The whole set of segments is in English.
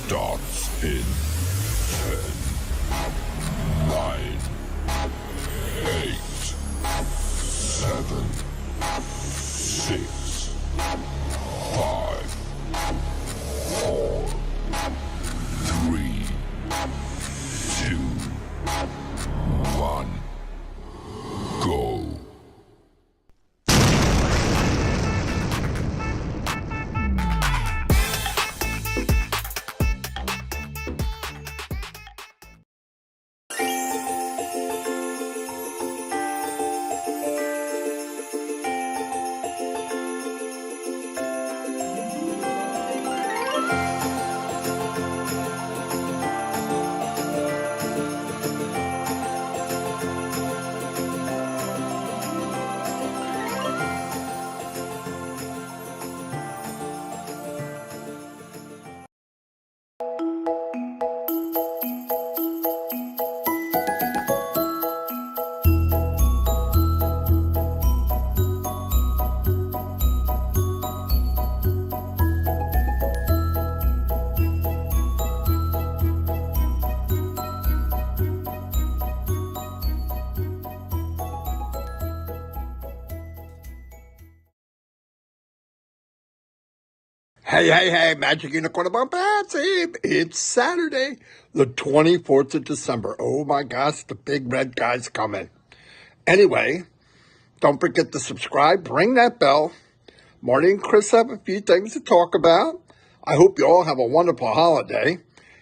starts in 10, 9, 8, 7, 6, 5, 4, 3, 2, 1, go. Hey, Magic Unicorn of Onpassive. It's Saturday, the 24th of December. Oh my gosh, the big red guy's coming. Anyway, don't forget to subscribe, ring that bell. Marty and Chris have a few things to talk about. I hope you all have a wonderful holiday.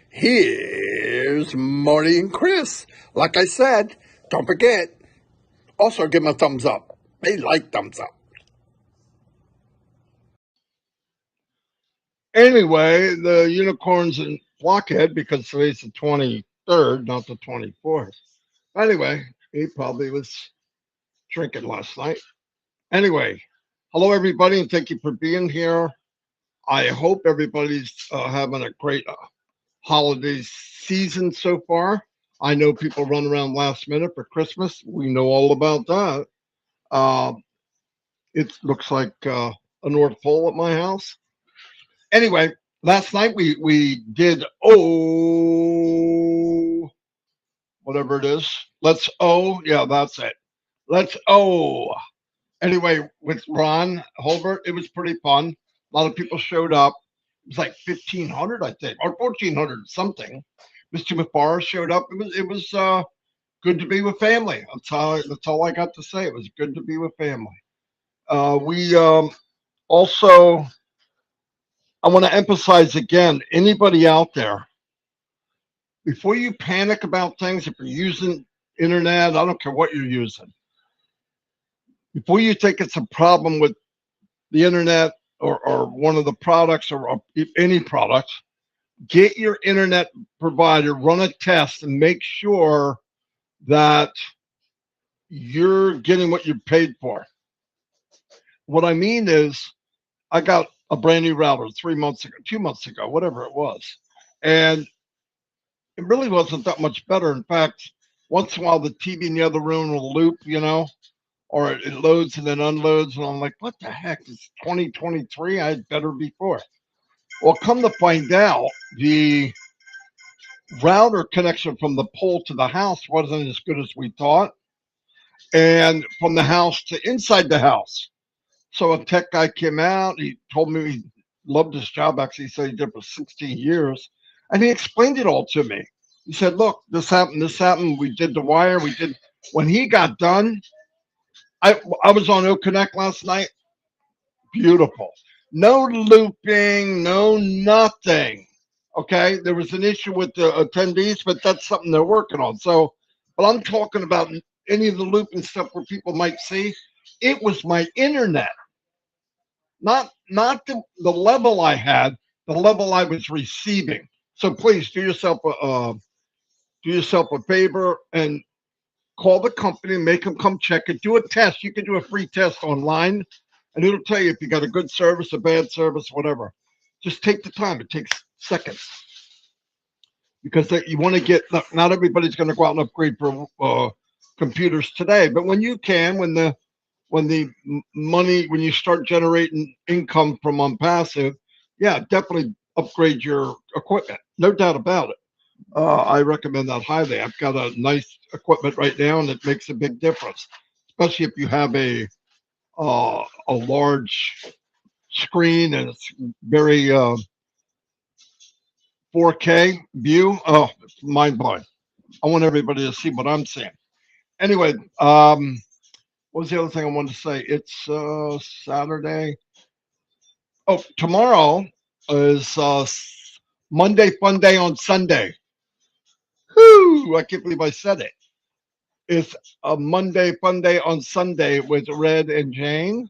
Here's Marty and Chris. Like I said, don't forget, also give them a thumbs up. They like thumbs up. Anyway, the unicorn's in Blockhead because today's the 23rd, not the 24th. Anyway, he probably was drinking last night. Anyway, hello everybody, and thank you for being here. I hope everybody's having a great holiday season so far. I know people run around last minute for Christmas. We know all about that. It looks like a North Pole at my house. Anyway, last night we did whatever it is. Let's yeah, that's it. Let's Anyway, with Ron Holbert, it was pretty fun. A lot of people showed up. It was like 1,500, I think, or 1,400 something. Mr. Mafar showed up. It was good to be with family. That's all I got to say. It was good to be with family. We also, I want to emphasize again, anybody out there, before you panic about things, if you're using internet, I don't care what you're using. Before you think it's a problem with the internet or one of the products or any product, get your internet provider, run a test, and make sure that you're getting what you paid for. What I mean is, I got a brand new router 3 months ago, 2 months ago, whatever it was. And it really wasn't that much better. In fact, once in a while, the TV in the other room will loop, or it loads and then unloads. And I'm like, what the heck? It's 2023. I had better before. Well, come to find out, the router connection from the pole to the house wasn't as good as we thought. And from the house to inside the house. So a tech guy came out. He told me he loved his job. Actually, he said he did for 16 years. And he explained it all to me. He said, look, this happened. We did the wire. When he got done, I was on OConnect last night. Beautiful. No looping, no nothing. Okay. There was an issue with the attendees, but that's something they're working on. So, but I'm talking about any of the looping stuff where people might see. It was my internet. Not the level I had, the level I was receiving. So please do yourself a favor and call the company, make them come check it, do a test. You can do a free test online, and it'll tell you if you got a good service, a bad service, whatever. Just take the time. It takes seconds. Because you want to get, not everybody's going to go out and upgrade for computers today, but when you can, when you start generating income from Onpassive, yeah, definitely upgrade your equipment. No doubt about it. I recommend that highly. I've got a nice equipment right now, and it makes a big difference, especially if you have a large screen and it's very 4K view. Oh, it's mind blowing. I want everybody to see what I'm seeing. Anyway, what was the other thing I wanted to say? It's Saturday. Oh, tomorrow is Monday Fun Day on Sunday. Whoo! I can't believe I said it. It's a Monday Fun Day on Sunday with Red and Jane.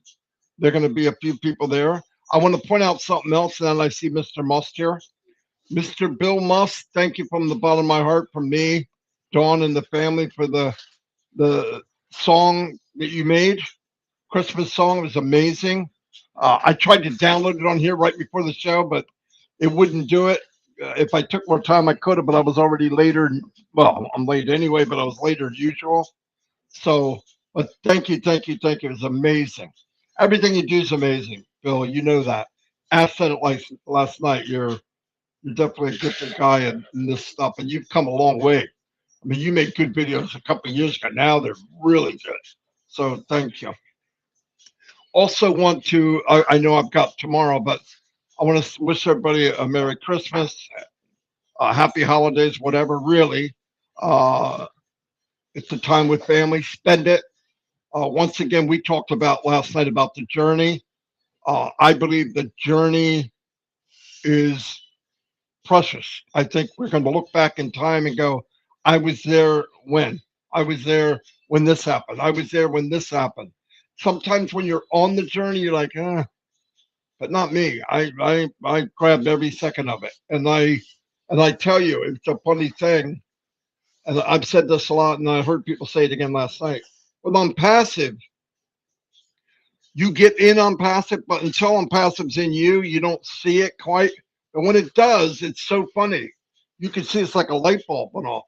There are going to be a few people there. I want to point out something else, and then I see Mr. Must here. Mr. Bill Must, thank you from the bottom of my heart, from me, Dawn, and the family for the song that you made. Christmas song. It was amazing. I tried to download it on here right before the show, but it wouldn't do it. If I took more time, I could have, but I was already later. Well, I'm late anyway, but I was later than usual. So, but thank you, thank you, thank you. It was amazing. Everything you do is amazing, Bill. You know that. I said it like last night. You're definitely a gifted guy in this stuff, and you've come a long way. I mean, you made good videos a couple of years ago. Now they're really good. So thank you. Also, want to, I know I've got tomorrow, but I want to wish everybody a Merry Christmas, Happy Holidays, whatever, really. Uh, it's a time with family. Spend it. Once again, we talked about last night about the journey. I believe the journey is precious. I think we're going to look back in time and go, I was there when. I was there when this happened. I was there when this happened. Sometimes when you're on the journey, you're like, but not me. I grabbed every second of it, and I tell you, it's a funny thing. And I've said this a lot, and I heard people say it again last night. With Onpassive, you get in Onpassive, but until Onpassive's in you, you don't see it quite. And when it does, it's so funny. You can see it's like a light bulb went off.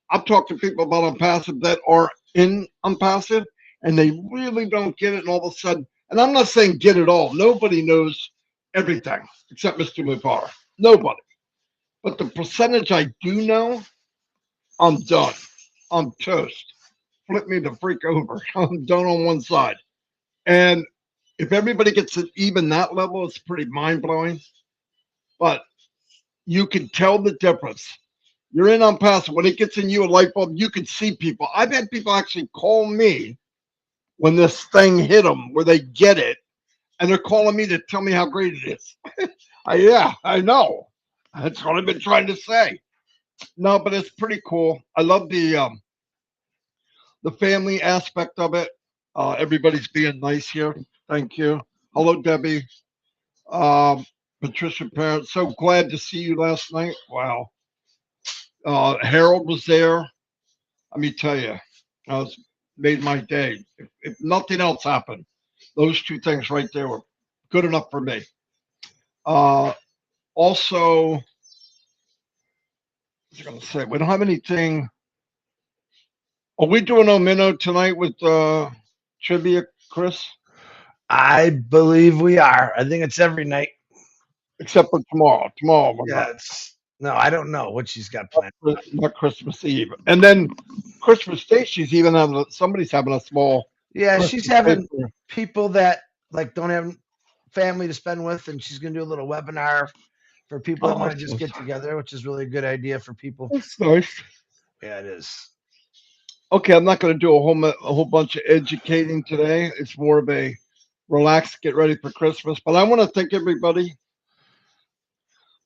I've talked to people about Onpassive that are in Onpassive, and they really don't get it. And all of a sudden, and I'm not saying get it all. Nobody knows everything except Mr. Mupar. Nobody. But the percentage I do know, I'm done. I'm toast. Flip me the freak over. I'm done on one side. And if everybody gets to even that level, it's pretty mind blowing. But you can tell the difference. You're in Onpassive. When it gets in you, a light bulb, you can see people. I've had people actually call me when this thing hit them, where they get it, and they're calling me to tell me how great it is. Yeah, I know. That's what I've been trying to say. No, but it's pretty cool. I love the family aspect of it. Everybody's being nice here. Thank you. Hello, Debbie. Um, Patricia Parent. So glad to see you last night. Wow. Harold was there. Let me tell you, made my day. If nothing else happened, those two things right there were good enough for me. Uh, Also, I was going to say, we don't have anything. Are we doing Omino tonight with trivia, Chris? I believe we are. I think it's every night. Except for tomorrow. Tomorrow we're Yeah, not. it's no, I don't know what she's got planned. Not Christmas Eve. And then Christmas Day, she's even having somebody's having a small. Yeah, Christmas she's having Day. people that like don't have family to spend with, and she's gonna do a little webinar for people that Oh, want to just get together, which is really a good idea for people. that's nice. Yeah, it is. Okay, I'm not going to do a whole bunch of educating today. It's more of a relax, get ready for Christmas. But I want to thank everybody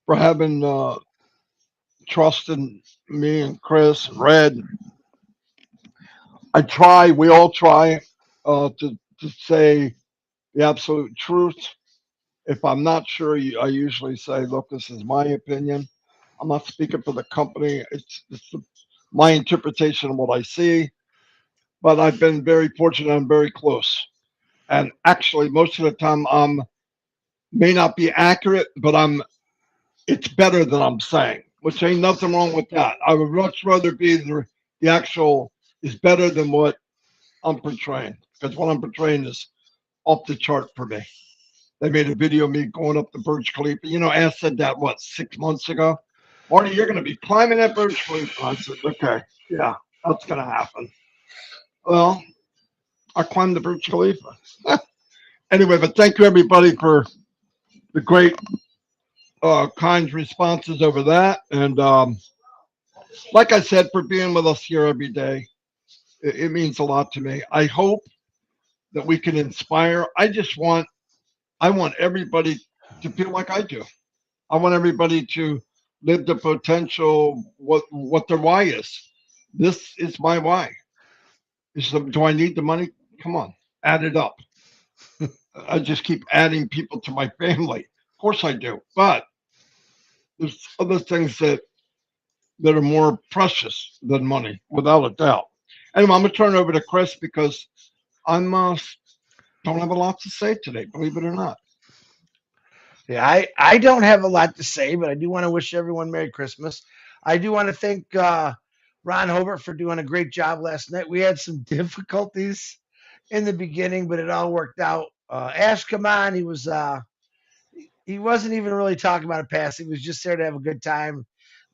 for having trust in me and Chris and Red. We all try to say the absolute truth. If I'm not sure, I usually say, look, this is my opinion. I'm not speaking for the company. It's my interpretation of what I see. But I've been very fortunate. I'm very close. And actually, most of the time, may not be accurate, but it's better than I'm saying, which ain't nothing wrong with that. I would much rather be the actual is better than what I'm portraying, because what I'm portraying is off the chart for me. They made a video of me going up the Burj Khalifa. You know, Ash said that, what, 6 months ago? Marty, you're going to be climbing that Burj Khalifa. I said, okay, yeah, that's going to happen. Well, I climbed the Burj Khalifa. Anyway, but thank you, everybody, for the great, kind responses over that. And like I said, for being with us here every day, it means a lot to me. I hope that we can inspire. I want everybody to feel like I do. I want everybody to live the potential, what their why is. This is my why. Do I need the money? Come on, add it up. I just keep adding people to my family. Of course I do, but there's other things that are more precious than money, without a doubt. Anyway, I'm gonna turn it over to Chris because I'm don't have a lot to say today, believe it or not. Yeah, I don't have a lot to say, but I do want to wish everyone Merry Christmas. I do want to thank Ron Hobart for doing a great job last night. We had some difficulties in the beginning, but it all worked out. Ash, come on, he wasn't even really talking about a pass. He was just there to have a good time,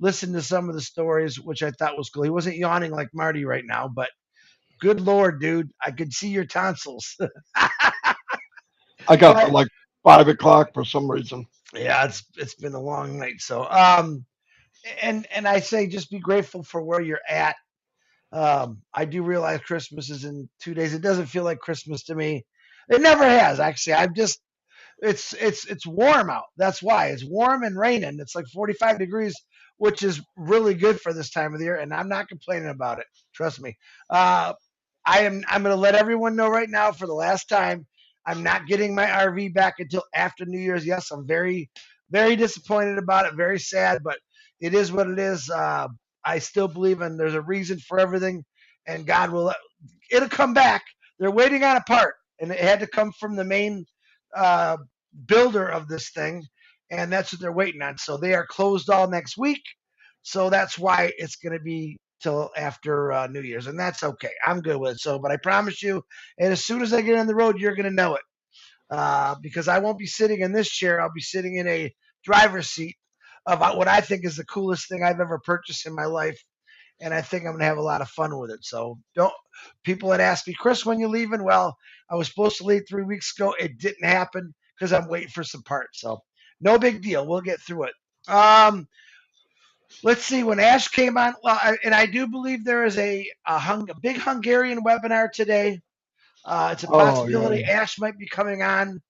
listen to some of the stories, which I thought was cool. He wasn't yawning like Marty right now, but good Lord, dude, I could see your tonsils. I got to But like 5 o'clock for some reason. yeah, it's been a long night. So and I say just be grateful for where you're at. I do realize Christmas is in 2 days. It doesn't feel like Christmas to me. It never has actually. I'm just it's warm out. That's why it's warm and raining. It's like 45 degrees, which is really good for this time of the year, and I'm not complaining about it. Trust me. Uh, I'm going to let everyone know right now for the last time. I'm not getting my RV back until after New Year's. Yes, I'm very disappointed about it. Very sad, but it is what it is. I still believe in there's a reason for everything, and God will. It'll come back. They're waiting on a part, and it had to come from the main uh, builder of this thing, and that's what they're waiting on. So they are closed all next week. So that's why it's going to be till after New Year's, and that's okay. I'm good with it. So, but I promise you, and as soon as I get on the road, you're going to know it because I won't be sitting in this chair. I'll be sitting in a driver's seat of what I think is the coolest thing I've ever purchased in my life. And I think I'm gonna have a lot of fun with it. So don't people had asked me, Chris, when you leaving? Well, I was supposed to leave 3 weeks ago. It didn't happen because I'm waiting for some parts. So no big deal. We'll get through it. Let's see. When Ash came on, well, and I do believe there is a big Hungarian webinar today. It's a Oh yeah. possibility Ash might be coming on.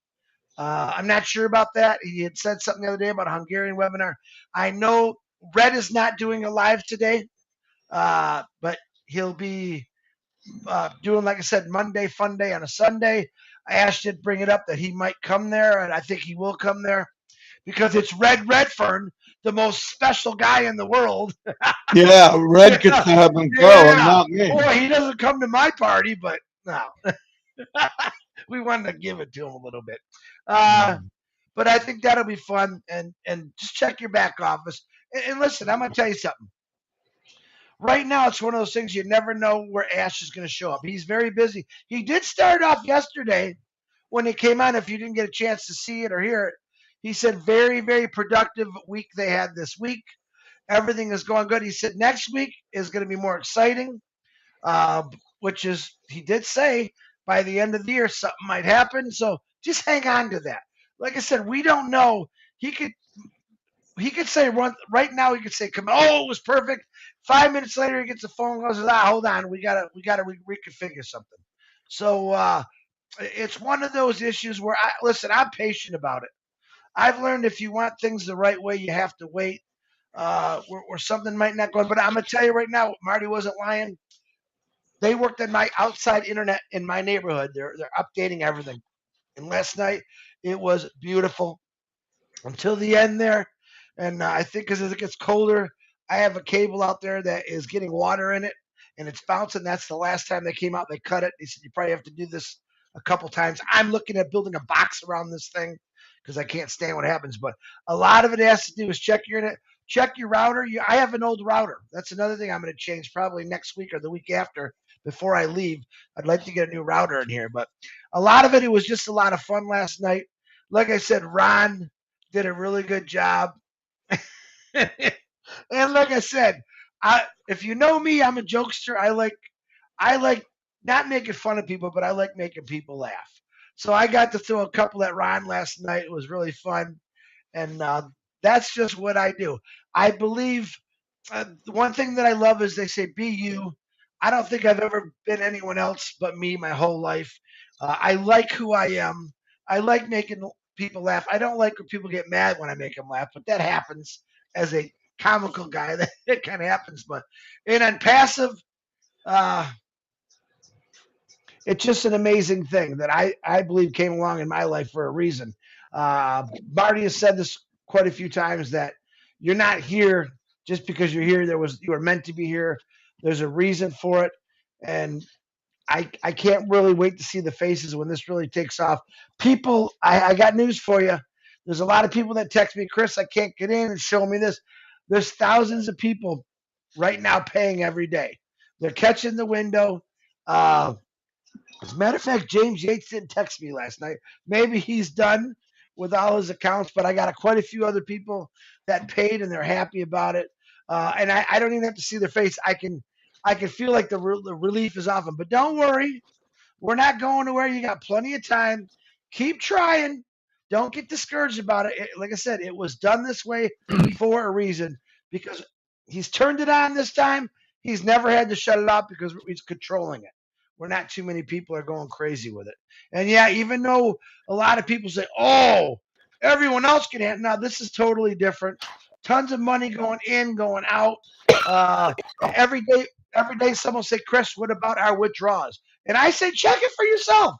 I'm not sure about that. He had said something the other day about a Hungarian webinar. I know Red is not doing a live today, but he'll be doing, like I said, Monday Fun Day on a Sunday. Ash did bring it up that he might come there, and I think he will come there because it's Red Redfern, the most special guy in the world. Yeah, Red gets Yeah, to have him go and yeah. not me. Boy, he doesn't come to my party, but no, we wanted to give it to him a little bit. Uh, but I think that'll be fun, and just check your back office. And listen, I'm gonna tell you something. Right now, it's one of those things you never know where Ash is going to show up. He's very busy. He did start off yesterday when it came on. If you didn't get a chance to see it or hear it, he said very productive week they had this week. Everything is going good. He said next week is going to be more exciting, uh, which is he did say by the end of the year something might happen. So just hang on to that. Like I said, we don't know. He could say right now. He could say, "Come on, oh, it was perfect." 5 minutes later, he gets a phone call. Says, "Ah, hold on, we gotta reconfigure something." So it's one of those issues where I listen. I'm patient about it. I've learned if you want things the right way, you have to wait. Where something might not go, but I'm gonna tell you right now, Marty wasn't lying. They worked on my outside internet in my neighborhood. They're updating everything. And last night it was beautiful until the end there. And I think because as it gets colder, I have a cable out there that is getting water in it and it's bouncing. That's the last time they came out. They cut it. They said, you probably have to do this a couple times. I'm looking at building a box around this thing because I can't stand what happens. But a lot of it has to do is check your internet, check your router. I have an old router. That's another thing I'm going to change probably next week or the week after before I leave. I'd like to get a new router in here. But a lot of it was just a lot of fun last night. like I said, Ron did a really good job. And like I said, if you know me, I'm a jokester. I like not making fun of people, but I like making people laugh. So I got to throw a couple at Ron last night. It was really fun, and that's just what I do. I believe the one thing that I love is they say be you. I don't think I've ever been anyone else but me my whole life. I like who I am. I like making people laugh. I don't like when people get mad when I make them laugh, but that happens as a comical guy. That kind of happens. But in Unpassive, uh, it's just an amazing thing that I believe came along in my life for a reason. Marty has said this quite a few times that you're not here just because you're here. You were meant to be here. There's a reason for it, and I can't really wait to see the faces when this really takes off. People, I got news for you. There's a lot of people that text me, Chris, I can't get in and show me this. There's thousands of people right now paying every day. They're catching the window. Uh, as a matter of fact, James Yates didn't text me last night. Maybe he's done with all his accounts, but I got quite a few other people that paid and they're happy about it. And I don't even have to see their face. I can feel like the relief is off them. But don't worry, we're not going nowhere. You got plenty of time. Keep trying. Don't get discouraged about it. Like I said, it was done this way for a reason because he's turned it on this time. He's never had to shut it off because he's controlling it. We're not too many people are going crazy with it. And yeah, even though a lot of people say, "Oh, everyone else can have," now this is totally different. Tons of money going in, going out. Uh, every day, every day, someone will say, "Chris, what about our withdrawals?" And I say, check it for yourself.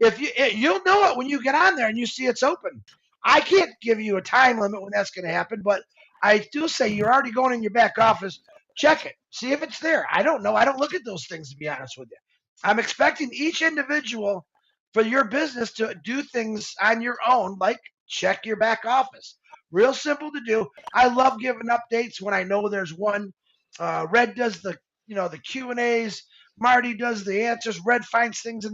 If you'll know it when you get on there and you see it's open. I can't give you a time limit when that's going to happen, but I do say you're already going in your back office. Check it, see if it's there. I don't know. I don't look at those things to be honest with you. I'm expecting each individual for your business to do things on your own, like check your back office. Real simple to do. I love giving updates when I know there's one. Red does the Q&As. Marty does the answers. Red finds things in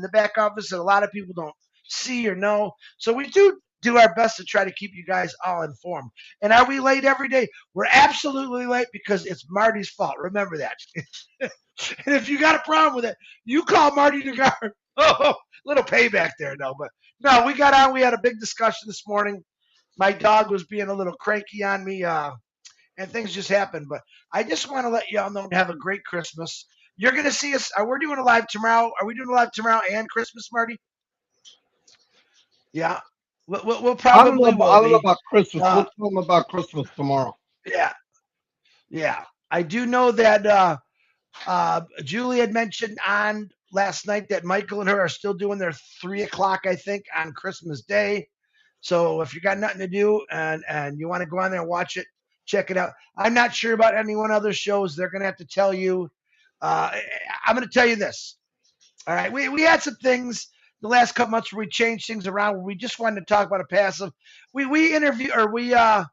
the back office that a lot of people don't see or know. So we do our best to try to keep you guys all informed. And are we late every day? We're absolutely late because it's Marty's fault. Remember that. And if you got a problem with it, you call Marty DeGar. Oh, little payback there, no. But no, we got on. We had a big discussion this morning. My dog was being a little cranky on me. And things just happen. But I just want to let y'all know to have a great Christmas. You're going to see us. We're doing a live tomorrow. Are we doing a live tomorrow and Christmas, Marty? Yeah. We'll probably I will don't know be. about Christmas. Uh, We'll tell them about Christmas tomorrow. yeah. Yeah. I do know that Julie had mentioned on last night that Michael and her are still doing their 3 o'clock, I think, on Christmas Day. So if you got nothing to do and you want to go on there and watch it, check it out. I'm not sure about anyone other shows. They're going to have to tell you. Uh, I'm going to tell you this. All right. We had some things the last couple months where we changed things around where we just wanted to talk about a passive. We interview or we are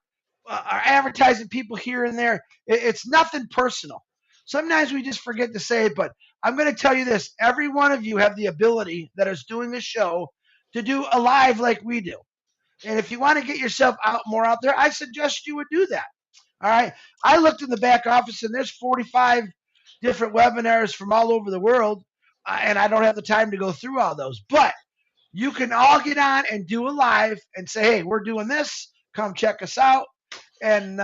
advertising people here and there. It's nothing personal. Sometimes we just forget to say it, but I'm going to tell you this. Every one of you have the ability that is doing the show to do a live like we do. And if you want to get yourself out there, I suggest you would do that. All right. I looked in the back office and there's 45 different webinars from all over the world. And I don't have the time to go through all those. But you can all get on and do a live and say, hey, we're doing this. Come check us out. And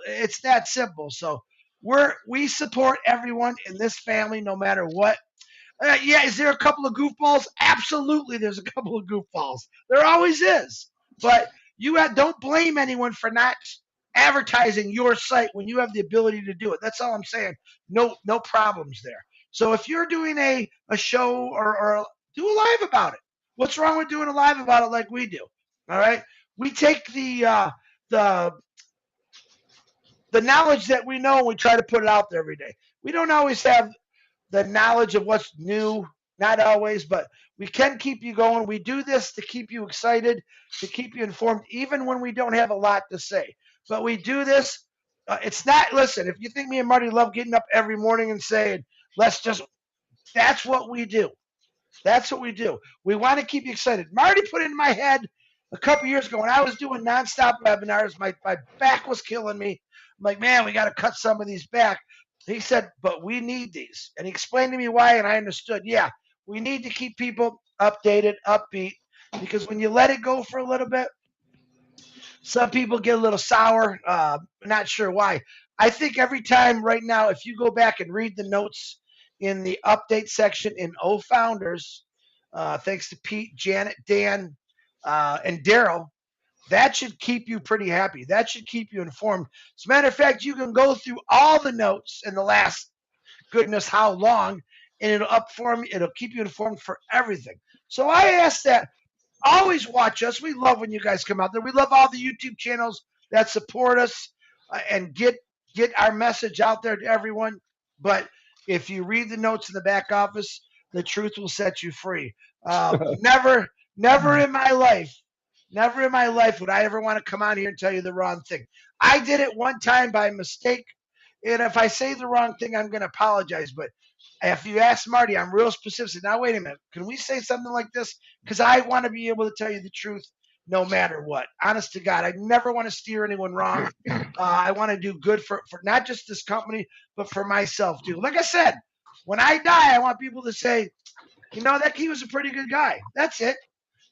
it's that simple. So we support everyone in this family no matter what. Yeah, is there a couple of goofballs? Absolutely, there's a couple of goofballs. There always is. But don't blame anyone for not advertising your site when you have the ability to do it. That's all I'm saying. No problems there. So if you're doing a show or do a live about it. What's wrong with doing a live about it like we do? All right. We take the knowledge that we know and we try to put it out there every day. We don't always have the knowledge of what's new, not always, but we can keep you going. We do this to keep you excited, to keep you informed, even when we don't have a lot to say. But we do this. It's not, listen, if you think me and Marty love getting up every morning and saying, that's what we do. That's what we do. We want to keep you excited. Marty put in my head a couple years ago when I was doing nonstop webinars. My back was killing me. I'm like, man, we got to cut some of these back. He said, but we need these. And he explained to me why, and I understood. Yeah, we need to keep people updated, upbeat, because when you let it go for a little bit, some people get a little sour. Not sure why. I think every time right now, if you go back and read the notes in the update section in O Founders, thanks to Pete, Janet, Dan, and Daryl, that should keep you pretty happy. That should keep you informed. As a matter of fact, you can go through all the notes in the last goodness how long, and it'll keep you informed for everything. So I ask that always watch us. We love when you guys come out there. We love all the YouTube channels that support us and get our message out there to everyone. But if you read the notes in the back office, the truth will set you free. Never in my life, would I ever want to come out here and tell you the wrong thing. I did it one time by mistake, and if I say the wrong thing, I'm going to apologize. But if you ask Marty, I'm real specific. Now, wait a minute. Can we say something like this? Because I want to be able to tell you the truth no matter what. Honest to God, I never want to steer anyone wrong. I want to do good for not just this company, but for myself, too. Like I said, when I die, I want people to say, you know, that he was a pretty good guy. That's it.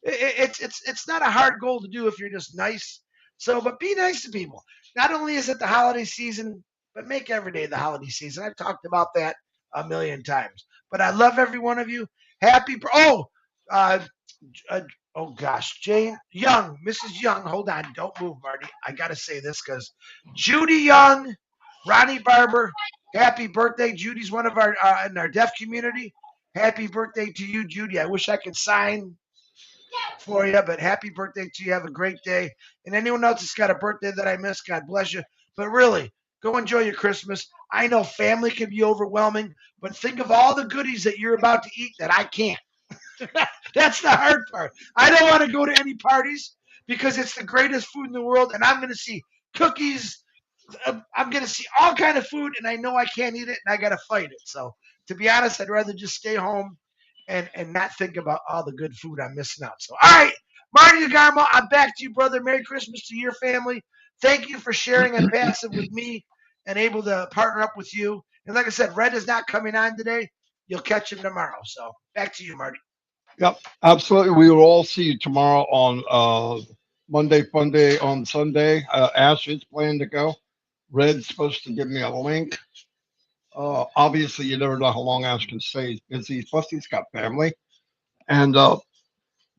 It's not a hard goal to do if you're just nice. So, but be nice to people. Not only is it the holiday season, but make every day the holiday season. I've talked about that a million times. But I love every one of you. Happy. Uh, uh, oh gosh, Jane Young, Mrs. Young. Hold on, don't move, Marty. I gotta say this because Judy Young, Ronnie Barber. Happy birthday, Judy's one of our in our deaf community. Happy birthday to you, Judy. I wish I could sign for you, but happy birthday to you. Have a great day. And anyone else that's got a birthday that I missed, God bless you. But really, go enjoy your Christmas. I know family can be overwhelming, but think of all the goodies that you're about to eat that I can't. That's the hard part. I don't want to go to any parties because it's the greatest food in the world, and I'm going to see cookies. I'm going to see all kind of food, and I know I can't eat it, and I got to fight it. So, to be honest, I'd rather just stay home and not think about all the good food I'm missing out. So, all right, Marty Garmo, I'm back to you, brother. Merry Christmas to your family. Thank you for sharing Onpassive with me and able to partner up with you. And like I said, Red is not coming on today. You'll catch him tomorrow. So back to you, Marty. Yep, absolutely. We will all see you tomorrow on Monday Fun Day on Sunday. Ash is planning to go. Red's supposed to give me a link. Obviously, you never know how long Ash can stay. He's busy. Plus, he's got family, and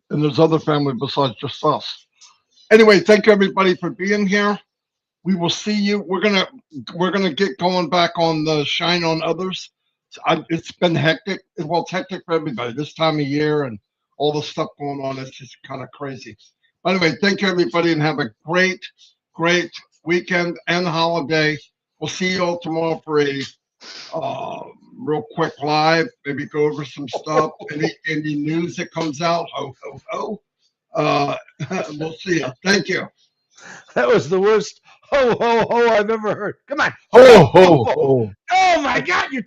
there's other family besides just us. Anyway, thank you everybody for being here. We will see you. We're gonna get going back on the Shine on Others. It's been hectic. Well, it's hectic for everybody this time of year and all the stuff going on. It's just kind of crazy. Anyway, thank you everybody and have a great weekend and holiday. We'll see you all tomorrow for a real quick live. Maybe go over some stuff. Any news that comes out. Ho ho ho. We'll see you. Thank you. That was the worst ho ho ho I've ever heard. Come on. Ho ho ho. Oh my God, you're